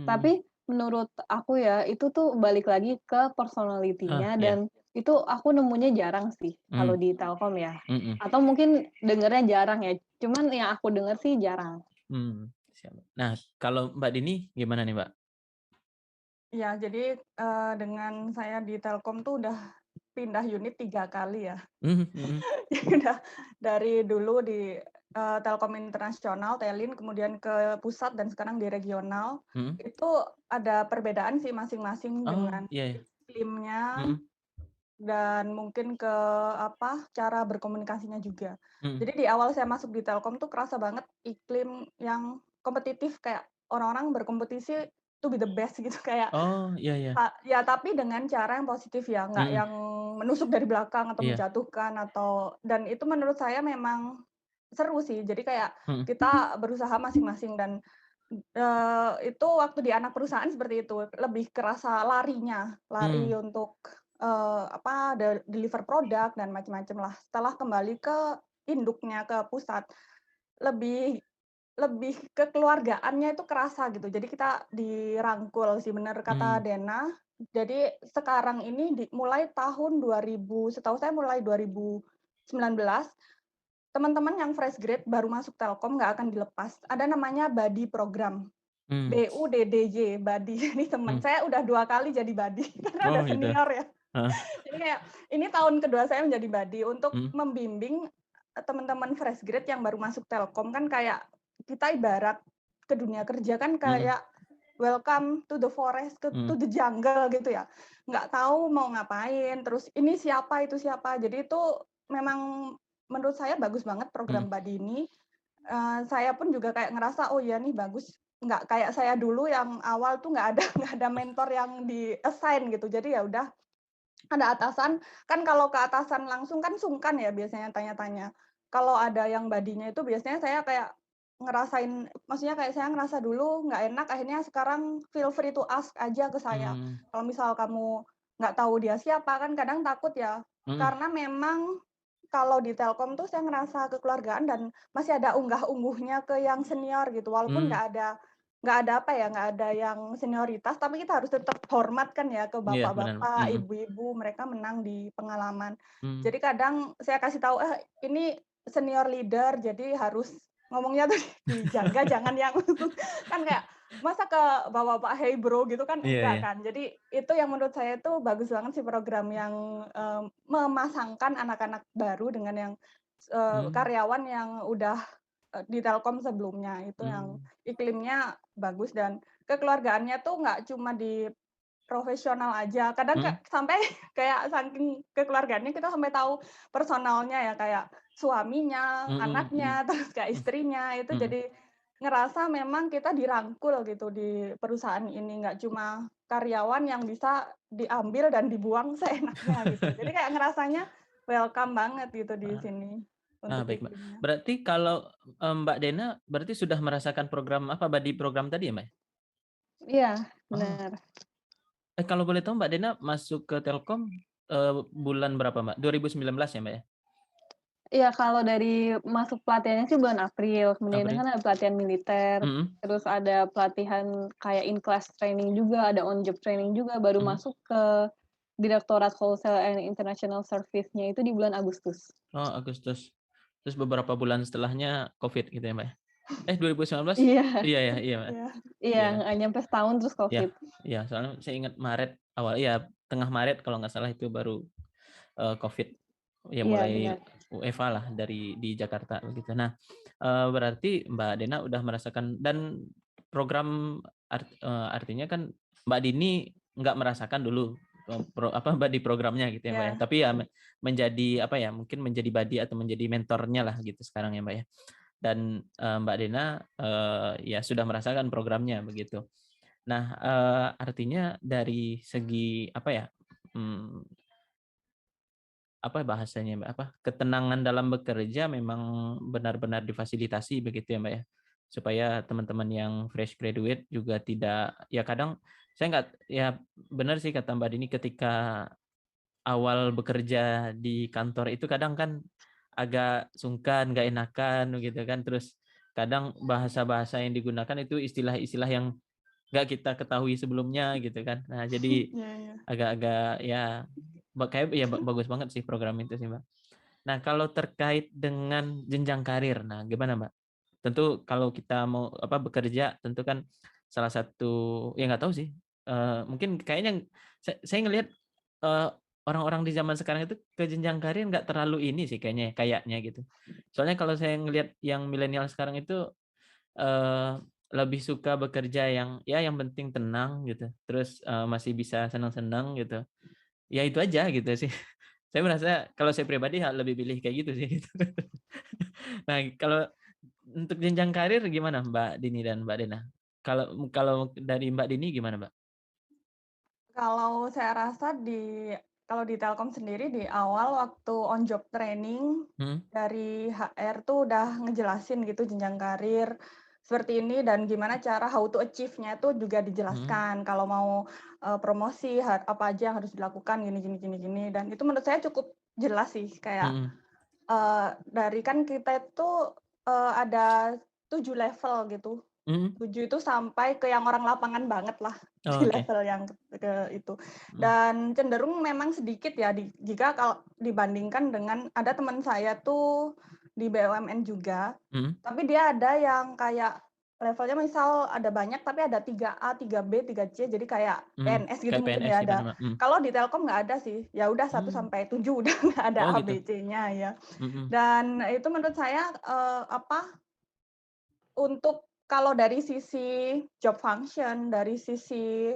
[SPEAKER 3] Tapi menurut aku ya, itu tuh balik lagi ke personality-nya
[SPEAKER 1] ya.
[SPEAKER 3] dan itu aku nemunya jarang sih kalau di Telkom ya. Atau mungkin dengernya jarang ya, cuman yang aku denger sih jarang.
[SPEAKER 1] Siap. Nah, kalau Mbak Dini gimana nih, Mbak?
[SPEAKER 2] Ya, jadi dengan saya di Telkom tuh udah pindah unit 3 kali ya. Jadi udah dari dulu di Telkom Internasional, Telin, kemudian ke pusat dan sekarang di regional. Itu ada perbedaan sih masing-masing dengan
[SPEAKER 1] Iya.
[SPEAKER 2] iklimnya dan mungkin ke cara berkomunikasinya juga. Jadi di awal saya masuk di Telkom tuh kerasa banget iklim yang kompetitif, kayak orang-orang berkompetisi to be the best gitu, kayak
[SPEAKER 1] Oh, iya.
[SPEAKER 2] ya tapi dengan cara yang positif ya, nggak yang menusuk dari belakang atau
[SPEAKER 1] Iya.
[SPEAKER 2] menjatuhkan dan itu menurut saya memang seru sih. Jadi kayak kita berusaha masing-masing dan itu waktu di anak perusahaan seperti itu, lebih kerasa lari untuk deliver produk dan macam-macam lah. Setelah kembali ke induknya, ke pusat, lebih lebih kekeluargaannya itu kerasa gitu. Jadi kita dirangkul sih, benar kata Dena. Jadi sekarang ini mulai tahun 2000, setahu saya mulai 2019, teman-teman yang fresh grade baru masuk Telkom nggak akan dilepas. Ada namanya Buddy Program. BUDDY, Buddy. Ini teman saya udah 2 kali jadi Buddy karena
[SPEAKER 1] Oh,
[SPEAKER 2] udah
[SPEAKER 1] gitu.
[SPEAKER 2] senior ya. Jadi kayak ini tahun kedua saya menjadi Buddy untuk membimbing teman-teman fresh grade yang baru masuk Telkom. Kan kayak kita ibarat ke dunia kerja kan kayak welcome to the forest, to the jungle gitu ya. Nggak tahu mau ngapain, terus ini siapa, itu siapa. Jadi itu memang menurut saya bagus banget program Buddy ini. Saya pun juga kayak ngerasa, oh ya nih bagus. Nggak kayak saya dulu yang awal tuh nggak ada mentor yang di-assign gitu. Jadi ya udah ada atasan, kan kalau ke atasan langsung kan sungkan ya biasanya tanya-tanya. Kalau ada yang badinya itu biasanya saya kayak ngerasain, maksudnya kayak saya ngerasa dulu nggak enak, akhirnya sekarang feel free to ask aja ke saya. Kalau misal kamu nggak tahu dia siapa, kan kadang takut ya. Karena memang kalau di Telkom tuh saya ngerasa kekeluargaan dan masih ada unggah-ungguhnya ke yang senior gitu, walaupun nggak ada apa ya, nggak ada yang senioritas, tapi kita harus tetap hormat kan ya ke
[SPEAKER 1] Iya, benar.
[SPEAKER 2] bapak-bapak, ibu-ibu, mereka menang di pengalaman.
[SPEAKER 1] Hmm.
[SPEAKER 2] Jadi kadang saya kasih tahu, ini senior leader, jadi harus ngomongnya tuh dijaga, jangan yang kan kayak masa ke bapak-bapak, "Hey bro," gitu kan enggak
[SPEAKER 1] Iya.
[SPEAKER 2] kan. Jadi itu yang menurut saya itu bagus banget sih program yang memasangkan anak-anak baru dengan yang karyawan yang udah di Telkom sebelumnya. Itu yang iklimnya bagus dan kekeluargaannya tuh nggak cuma di profesional aja. Kadang sampai kayak saking kekeluargaannya kita sampai tahu personalnya ya, kayak suaminya, anaknya, terus kayak istrinya. Itu jadi ngerasa memang kita dirangkul gitu di perusahaan ini, nggak cuma karyawan yang bisa diambil dan dibuang seenaknya gitu. Jadi kayak ngerasanya welcome banget gitu di sini untuk
[SPEAKER 1] Baik, Mbak.
[SPEAKER 2] iklimnya.
[SPEAKER 1] Berarti kalau Mbak Dena berarti sudah merasakan program apa buddy program tadi ya, Mbak?
[SPEAKER 3] Iya, benar.
[SPEAKER 1] Kalau boleh tahu Mbak Dena masuk ke Telkom bulan berapa, Mbak? 2019 ya, Mbak ya?
[SPEAKER 3] Iya, kalau dari masuk pelatihannya sih bulan April, kemudian
[SPEAKER 1] April.
[SPEAKER 3] kan ada pelatihan militer, terus ada pelatihan kayak in-class training juga, ada on-job training juga, baru masuk ke Direktorat Wholesale and International Service-nya itu di bulan Agustus.
[SPEAKER 1] Oh, Agustus. Terus beberapa bulan setelahnya COVID gitu ya, Mbak? 2019?
[SPEAKER 3] Iya.
[SPEAKER 1] Iya, Mbak.
[SPEAKER 3] Iya, nggak nyampe setahun terus COVID.
[SPEAKER 1] Iya, soalnya saya ingat Maret awal, ya tengah Maret kalau nggak salah itu baru COVID. Ya mulai UEFA lah di Jakarta begitu. Nah, berarti Mbak Dena udah merasakan dan program artinya kan Mbak Dini nggak merasakan dulu di programnya gitu ya, Mbak ya. Tapi ya menjadi apa ya, mungkin menjadi buddy atau menjadi mentornya lah gitu sekarang ya, Mbak ya. Dan Mbak Dena ya sudah merasakan programnya begitu. Nah, artinya dari segi apa ya? Apa bahasanya, Mbak? Ketenangan dalam bekerja memang benar-benar difasilitasi begitu ya, Mbak ya. Supaya teman-teman yang fresh graduate juga tidak, ya kadang saya nggak, ya benar sih kata Mbak Dini, ketika awal bekerja di kantor itu kadang kan agak sungkan, nggak enakan gitu kan. Terus kadang bahasa-bahasa yang digunakan itu istilah-istilah yang nggak kita ketahui sebelumnya gitu kan. Nah, jadi agak-agak ya kayak ya bagus banget sih program itu sih, Mbak. Nah, kalau terkait dengan jenjang karir, nah gimana, Mbak? Tentu kalau kita mau bekerja, tentu kan salah satu, ya nggak tahu sih, mungkin kayaknya saya ngelihat orang-orang di zaman sekarang itu ke jenjang karir nggak terlalu ini sih kayaknya gitu. Soalnya kalau saya ngelihat yang milenial sekarang itu lebih suka bekerja yang penting tenang gitu, terus masih bisa senang-senang gitu. Ya itu aja gitu sih. Saya merasa kalau saya pribadi lebih pilih kayak gitu sih. Gitu. Nah, kalau untuk jenjang karir gimana Mbak Dini dan Mbak Dena? Kalau dari Mbak Dini gimana, Mbak?
[SPEAKER 2] Kalau saya rasa kalau di Telkom sendiri di awal waktu on job training dari HR tuh udah ngejelasin gitu jenjang karir seperti ini dan gimana cara how to achieve-nya itu juga dijelaskan. Kalau mau promosi apa aja yang harus dilakukan gini dan itu menurut saya cukup jelas sih kayak dari kan kita itu ada 7 level gitu. 7 itu sampai ke yang orang lapangan banget lah di level yang ke itu. Dan cenderung memang sedikit ya jika kalau dibandingkan dengan ada teman saya tuh di BUMN juga, tapi dia ada yang kayak levelnya misal ada banyak tapi ada 3A, 3B, 3C jadi kayak PNS gitu
[SPEAKER 1] kayak
[SPEAKER 2] mungkin
[SPEAKER 1] PNS
[SPEAKER 2] ya
[SPEAKER 1] gitu,
[SPEAKER 2] ada.
[SPEAKER 1] Mbak.
[SPEAKER 2] Kalau di Telkom nggak ada sih. Ya udah 1 sampai 7 udah nggak ada A,
[SPEAKER 1] Gitu.
[SPEAKER 2] B, C-nya ya. Dan itu menurut saya untuk kalau dari sisi job function, dari sisi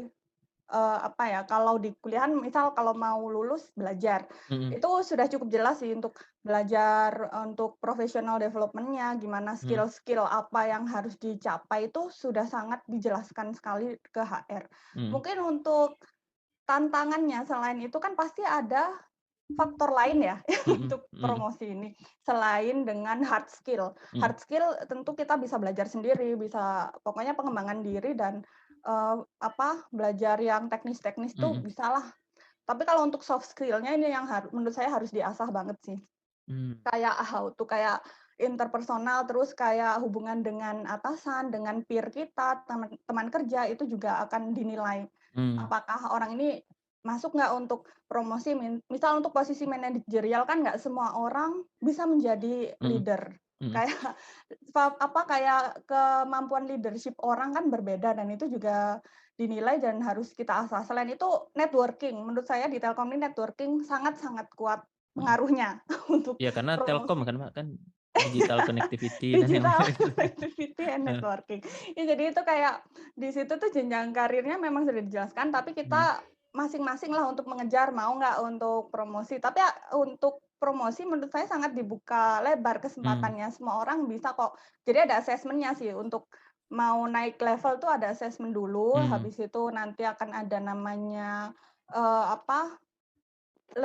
[SPEAKER 2] kalau di kuliahan misal kalau mau lulus belajar, itu sudah cukup jelas sih untuk belajar untuk professional development-nya, gimana skill-skill apa yang harus dicapai itu sudah sangat dijelaskan sekali ke HR. Mungkin untuk tantangannya selain itu kan pasti ada faktor lain ya untuk promosi ini selain dengan hard skill. Hard skill tentu kita bisa belajar sendiri, bisa pokoknya pengembangan diri dan belajar yang teknis-teknis tuh bisalah. Tapi kalau untuk soft skill-nya ini yang menurut saya harus diasah banget sih. Kayak how to kayak interpersonal, terus kayak hubungan dengan atasan, dengan peer kita, teman kerja itu juga akan dinilai. Apakah orang ini masuk nggak untuk promosi, misal untuk posisi manajerial kan nggak semua orang bisa menjadi leader. Kayak kayak kemampuan leadership orang kan berbeda dan itu juga dinilai dan harus kita asah. Selain itu networking, menurut saya di Telkom ini networking sangat-sangat kuat pengaruhnya untuk
[SPEAKER 1] ya karena Telkom
[SPEAKER 2] promosi.
[SPEAKER 1] kan Mbak kan digital connectivity dan yang
[SPEAKER 2] Digital
[SPEAKER 1] lain.
[SPEAKER 2] connectivity and networking. Ya jadi itu kayak di situ tuh jenjang karirnya memang sudah dijelaskan, tapi kita masing-masing lah untuk mengejar mau nggak untuk promosi. Tapi untuk promosi menurut saya sangat dibuka lebar kesempatannya. Semua orang bisa kok. Jadi ada assessment-nya sih untuk mau naik level tuh ada assessment dulu, habis itu nanti akan ada namanya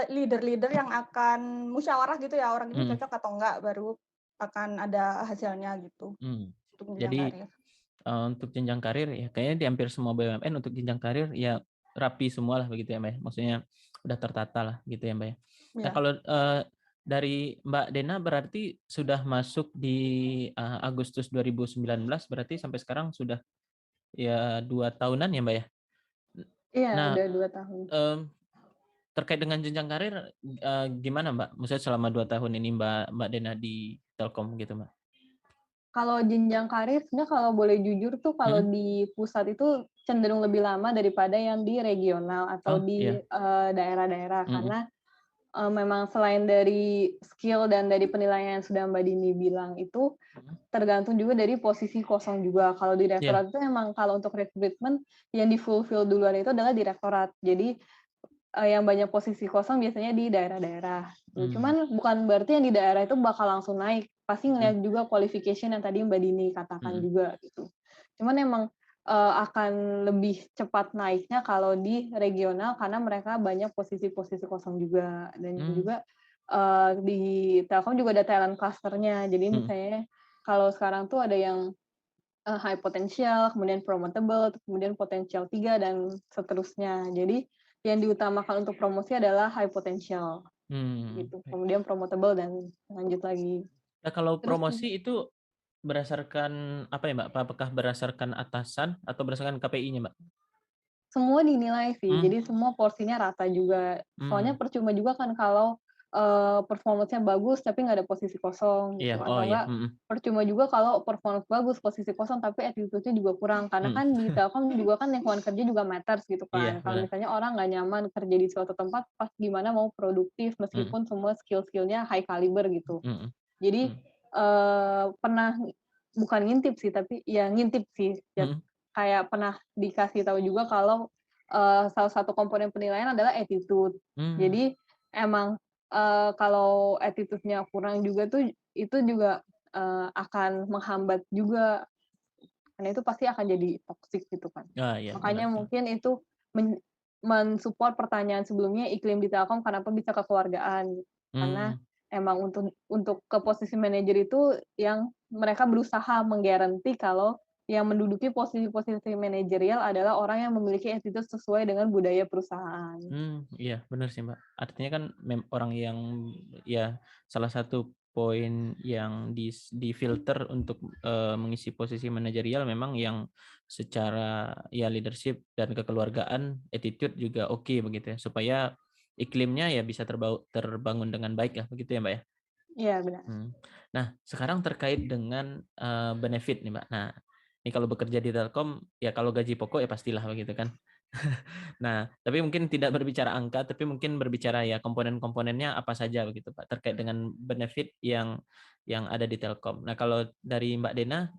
[SPEAKER 2] leader-leader yang akan musyawarah gitu ya, orang ini cocok atau enggak, baru akan ada hasilnya gitu, untuk jenjang
[SPEAKER 1] Jadi
[SPEAKER 2] karir.
[SPEAKER 1] untuk jenjang karir ya kayaknya di hampir semua BUMN untuk jenjang karir ya rapi semua lah begitu ya Mbak. Maksudnya udah tertata lah gitu ya Mbak ya. Nah
[SPEAKER 2] Ya.
[SPEAKER 1] kalau dari Mbak Dena berarti sudah masuk di Agustus 2019 berarti sampai sekarang sudah ya 2 tahunan ya Mbak ya.
[SPEAKER 3] Iya,
[SPEAKER 1] Nah
[SPEAKER 3] udah 2 tahun.
[SPEAKER 1] terkait dengan jenjang karir gimana Mbak? Maksudnya selama 2 tahun ini Mbak Dena di Telkom gitu Mbak?
[SPEAKER 3] Kalau jenjang karir sebenarnya kalau boleh jujur tuh kalau di pusat itu cenderung lebih lama daripada yang di regional atau di daerah-daerah karena memang selain dari skill dan dari penilaian yang sudah Mbak Dini bilang itu tergantung juga dari posisi kosong juga. Kalau di direktorat itu emang kalau untuk recruitment yang di fulfill duluan itu adalah direktorat. Jadi yang banyak posisi kosong biasanya di daerah-daerah. Cuman bukan berarti yang di daerah itu bakal langsung naik. Pasti ngeliat juga qualification yang tadi Mbak Dini katakan juga gitu. Cuman emang akan lebih cepat naiknya kalau di regional karena mereka banyak posisi-posisi kosong juga. Dan juga di Telkom juga ada talent cluster-nya. Jadi misalnya kalau sekarang tuh ada yang high potential, kemudian promotable, kemudian potensial 3 dan seterusnya. Jadi yang diutamakan untuk promosi adalah high potential. Gitu. Kemudian promotable dan lanjut lagi.
[SPEAKER 1] Nah, kalau promosi itu berdasarkan apa ya Mbak? Apakah berdasarkan atasan atau berdasarkan KPI-nya Mbak?
[SPEAKER 3] Semua dinilai sih, jadi semua porsinya rata juga. Soalnya percuma juga kan kalau performance-nya bagus tapi nggak ada posisi kosong gitu. Atau enggak percuma juga kalau performance bagus, posisi kosong tapi attitude-nya juga kurang. Karena kan di Telkom juga kan lingkungan kerja juga matters gitu kan. Kalau misalnya orang nggak nyaman kerja di suatu tempat, pas gimana mau produktif meskipun semua skill-skill-nya high caliber gitu. Jadi pernah bukan ngintip sih, tapi ya ngintip sih. Kayak pernah dikasih tahu juga kalau salah satu komponen penilaian adalah attitude. Jadi emang kalau attitude-nya kurang juga tuh itu juga akan menghambat juga. Karena itu pasti akan jadi toxic gitu kan. Makanya mungkin itu mensupport pertanyaan sebelumnya iklim di Telkom kenapa bisa kekeluargaan. Karena emang untuk ke posisi manajer itu yang mereka berusaha menggaranti kalau yang menduduki posisi-posisi manajerial adalah orang yang memiliki attitude sesuai dengan budaya perusahaan.
[SPEAKER 1] Iya benar sih Mbak. Artinya kan orang yang ya salah satu poin yang difilter untuk mengisi posisi manajerial memang yang secara ya leadership dan kekeluargaan attitude juga oke begitu ya supaya iklimnya ya bisa terbangun dengan baik ya begitu ya Mbak ya.
[SPEAKER 3] Iya benar.
[SPEAKER 1] Nah sekarang terkait dengan benefit nih Mbak. Nah ini kalau bekerja di Telkom ya kalau gaji pokok ya pastilah begitu kan. Nah, tapi mungkin tidak berbicara angka, tapi mungkin berbicara ya komponen-komponennya apa saja begitu Pak terkait dengan benefit yang ada di Telkom. Nah, kalau dari Mbak Dena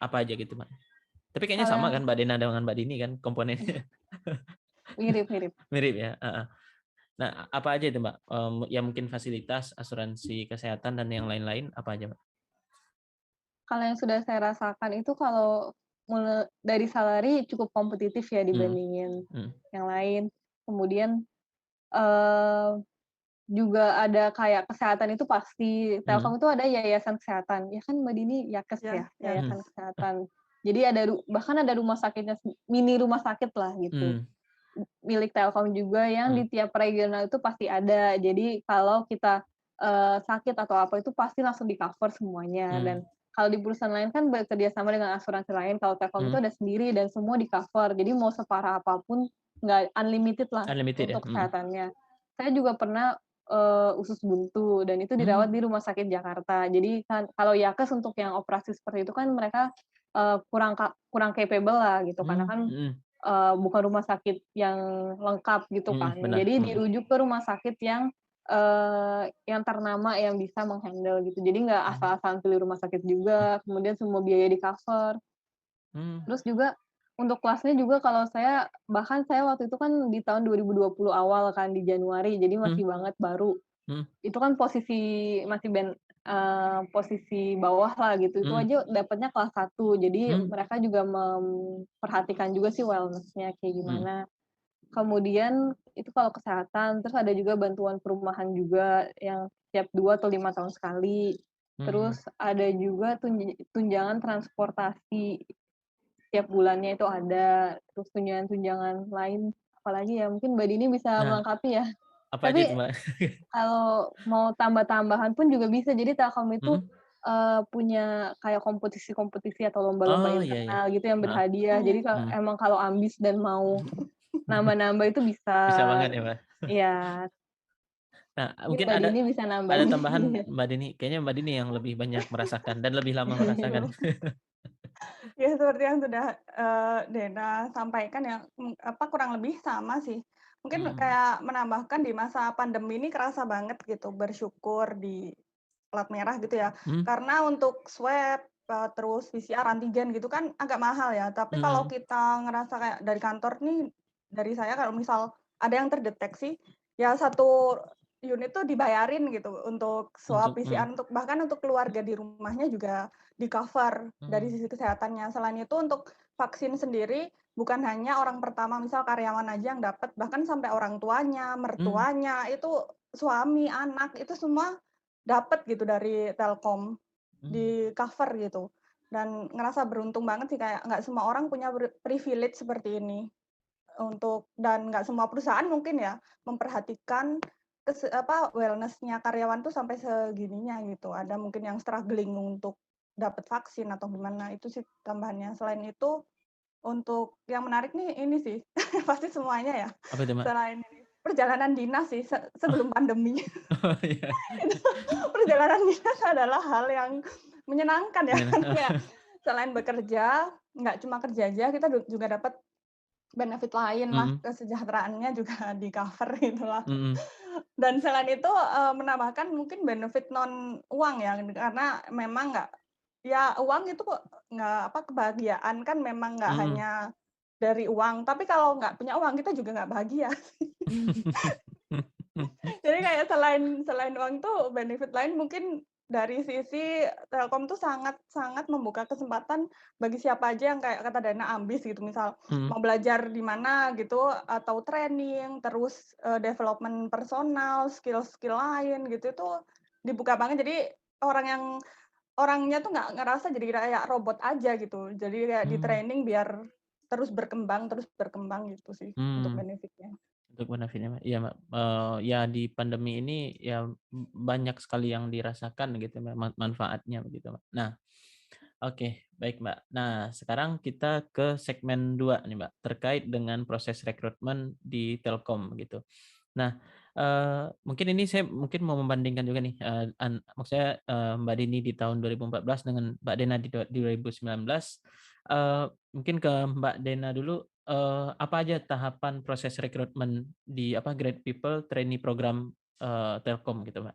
[SPEAKER 1] apa aja gitu Mbak? Tapi kayaknya sama kan Mbak Dena dengan Mbak Dini kan komponennya.
[SPEAKER 3] Mirip-mirip.
[SPEAKER 1] Mirip ya. Nah, apa aja itu Mbak? Ya mungkin fasilitas, asuransi kesehatan dan yang lain-lain apa aja Mbak?
[SPEAKER 3] Kalau yang sudah saya rasakan itu kalau dari salary cukup kompetitif ya dibandingin yang lain. Kemudian juga ada kayak kesehatan itu pasti. Telkom itu ada yayasan kesehatan. Ya kan Mbak Dini Yakes ya, yayasan kesehatan. Jadi bahkan ada rumah sakitnya, mini rumah sakit lah gitu. milik Telkom juga yang di tiap regional itu pasti ada. Jadi kalau kita, sakit atau apa itu pasti langsung di-cover semuanya. Dan kalau di perusahaan lain kan bekerja sama dengan asuransi lain, kalau Telkom itu ada sendiri dan semua di-cover. Jadi mau separah apapun nggak unlimited lah
[SPEAKER 1] Unlimited ya?
[SPEAKER 3] untuk kesehatannya. Saya juga pernah, usus buntu dan itu dirawat di rumah sakit Jakarta. Jadi kan kalau Yakes untuk yang operasi seperti itu kan mereka, kurang capable lah gitu, karena kan, bukan rumah sakit yang lengkap gitu kan.
[SPEAKER 1] Benar,
[SPEAKER 3] Jadi dirujuk ke rumah sakit yang ternama yang bisa meng-handle gitu. Jadi nggak asal-asalan pilih rumah sakit juga, kemudian semua biaya di-cover. Terus juga untuk kelasnya juga kalau bahkan saya waktu itu kan di tahun 2020 awal kan, di Januari, jadi masih banget baru. Itu kan posisi bawah lah gitu, itu aja dapatnya kelas 1. Jadi mereka juga memperhatikan juga sih wellness-nya kayak gimana. Kemudian itu kalau kesehatan, terus ada juga bantuan perumahan juga yang tiap 2 atau 5 tahun sekali. Terus ada juga tunjangan transportasi tiap bulannya itu ada, terus tunjangan-tunjangan lain apalagi ya, mungkin Mbak Dini bisa
[SPEAKER 1] Nah,
[SPEAKER 3] melengkapi ya.
[SPEAKER 1] apa aja
[SPEAKER 3] Tapi
[SPEAKER 1] itu, Mbak?
[SPEAKER 3] kalau mau tambah-tambahan pun juga bisa. Jadi Telkom itu,
[SPEAKER 1] Mhm.
[SPEAKER 3] punya kayak kompetisi-kompetisi atau lomba-lomba
[SPEAKER 1] Oh, iya iya.
[SPEAKER 3] internal gitu yang
[SPEAKER 1] Heeh.
[SPEAKER 3] berhadiah. Jadi kalau ambis dan mau nambah-nambah itu bisa.
[SPEAKER 1] Bisa banget ya, Mbak.
[SPEAKER 3] Iya,
[SPEAKER 1] Nah,
[SPEAKER 3] mungkin
[SPEAKER 1] mungkin
[SPEAKER 3] Mbak
[SPEAKER 1] ada
[SPEAKER 3] Dini bisa
[SPEAKER 1] ada
[SPEAKER 3] nambahin.
[SPEAKER 1] tambahan Mbak Dini, kayaknya Mbak Dini yang lebih banyak merasakan dan lebih lama merasakan.
[SPEAKER 2] Ya seperti yang sudah, Dena sampaikan ya, kurang lebih sama sih. Mungkin kayak menambahkan di masa pandemi ini kerasa banget gitu, bersyukur di plat merah gitu ya. Karena untuk swab, terus PCR, antigen gitu kan agak mahal ya, tapi kalau kita ngerasa kayak dari kantor nih, dari saya kalau misal ada yang terdeteksi, ya satu unit tuh dibayarin gitu untuk swab,
[SPEAKER 1] Untuk
[SPEAKER 2] PCR, bahkan untuk keluarga di rumahnya juga di-cover dari sisi kesehatannya. Selain itu untuk vaksin sendiri bukan hanya orang pertama, misal karyawan aja yang dapat, bahkan sampai orang tuanya, mertuanya, itu suami, anak, itu semua dapat gitu dari Telkom, di-cover gitu. Dan ngerasa beruntung banget sih, kayak nggak semua orang punya privilege seperti ini. Dan nggak semua perusahaan mungkin ya memperhatikan wellness-nya karyawan tuh sampai segininya gitu. Ada mungkin yang struggling untuk dapat vaksin atau gimana, itu sih tambahannya. Selain itu, untuk yang menarik nih ini sih, pasti semuanya ya,
[SPEAKER 1] apa itu, Mbak?
[SPEAKER 2] selain ini, perjalanan dinas sih sebelum pandemi.
[SPEAKER 1] Oh, iya.
[SPEAKER 2] Itu perjalanan dinas adalah hal yang menyenangkan ya, kan kayak selain bekerja, nggak cuma kerja aja, kita juga dapat benefit lain lah, kesejahteraannya juga di-cover gitulah. Dan selain itu, menambahkan mungkin benefit non uang ya, karena memang uang itu kok kebahagiaan kan memang nggak hanya dari uang, tapi kalau nggak punya uang kita juga nggak bahagia. Jadi kayak selain uang tuh benefit lain mungkin dari sisi Telkom tuh sangat sangat membuka kesempatan bagi siapa aja yang kayak kata Dana ambis gitu, misal mau belajar di mana gitu atau training, terus, development personal, skill-skill lain gitu, itu dibuka banget. Jadi orangnya tuh nggak ngerasa jadi kayak robot aja gitu. Jadi kayak di-training biar terus berkembang gitu sih untuk benefit-nya.
[SPEAKER 1] Untuk benefitnya, Mbak. Iya, Mbak, ya di pandemi ini ya banyak sekali yang dirasakan gitu, Mbak, manfaatnya begitu, Mbak. Nah, oke, baik, Mbak. Nah, sekarang kita ke segmen 2 nih, Mbak, terkait dengan proses rekrutmen di Telkom gitu. Nah, mungkin ini saya mau membandingkan juga nih, maksudnya, Mbak Dini di tahun 2014 dengan Mbak Dena di 2019. Mungkin ke Mbak Dena dulu, apa aja tahapan proses rekrutmen di Great People Trainee Program, Telkom gitu, Mbak?